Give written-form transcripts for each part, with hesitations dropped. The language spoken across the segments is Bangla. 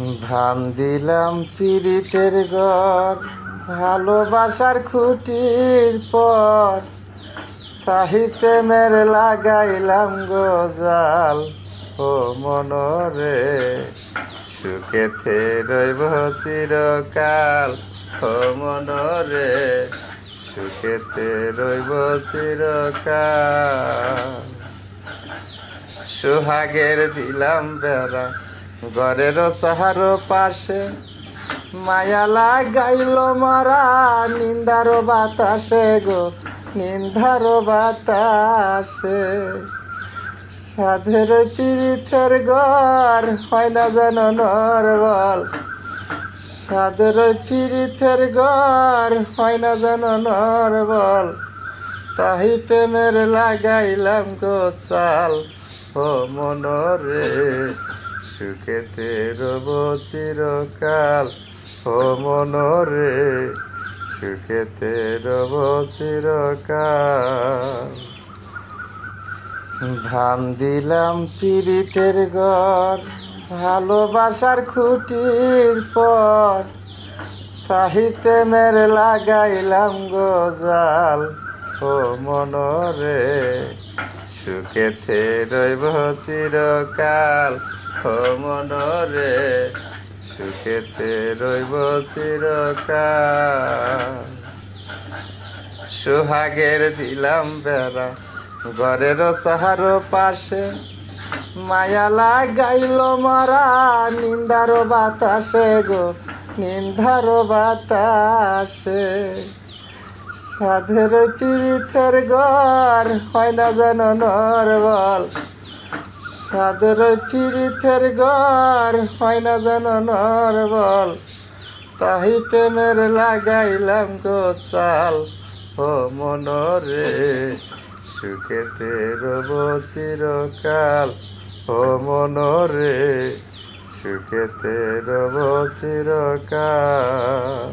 ধান দিলাম পীড়িতের ঘর, ভালোবাসার খুঁটির পর তাহি প্রেমের লাগাইলাম গজাল। ও মনরে সুখেতে রইব চিরকাল, ও মনরে সুখেতে রইব চিরকাল। সোহাগের দিলাম বেড়া ঘরের সাহার পাশে, মায়া লাগাইল মরা নিন্দার বাতাসে গো, নিন্দার বাতাসে। সাধের পীড়িতের ঘর হয় না যেন নরবল, সাধের পীড়িতের ঘর হয় না যেন নরবল, তাহি প্রেমের লাগাইলাম গোসাল। ও মনরে সুখেতে রব চিরকাল, ও মনরে সুখেতে রব চিরকাল। ধান দিলাম পীড়িতের ঘর, ভালোবাসার খুঁটির পর তাহি প্রেমের লাগাইলাম গজাল। ও মনরে সুখেতে রইব চিরকাল, ও মনরে সুখেতে রইব চিরকাল। সোহাগের দিলাম বেড়া ঘরের সাহার পাশে, মায়া লাগাইল মরা নিন্দার বাতাসে গো, নিন্দার বাতাসে। সাধের পীড়িতের ঘর হয় না যেন নরবল, সাধের পীড়িতের ঘর হয় না যেন নরবল, তাহি প্রেমের লাগাইলাম গোসাল। ও মনরে সুখেতে রব চিরকাল, ও মনরে সুখেতে রব চিরকাল।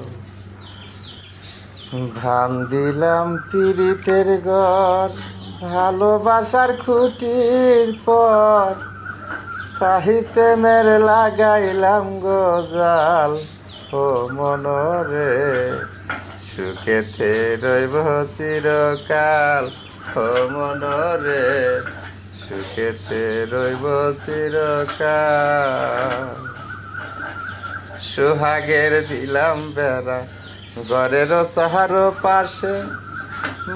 ধান দিলাম পীড়িতের ঘর, ভালোবাসার খুঁটির পর তাহি প্রেমের লাগাইলাম গজাল। ও মনরে সুখেতে রইব চিরকাল, ও মনরে সুখেতে রইব চিরকাল। সোহাগের দিলাম বেড়া ঘরের সাহার পাশে,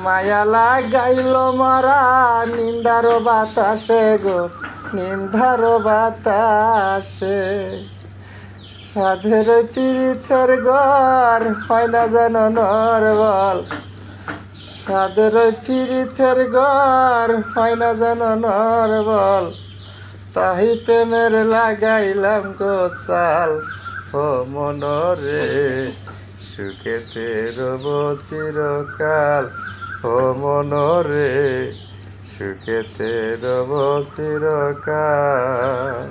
মায়া লাগাইল মরা নিন্দার বাতাসে গো, নিন্দার বাতাসে। সাধের পীড়িতের ঘর হয় না যেন নরবল, সাধের পীড়িতের ঘর হয় না যেন নরবল, তাহি প্রেমের লাগাইলাম গোসাল। ও মনরে সুখেতে রব চিরকাল, ও মনরে সুখেতে রব চিরকাল।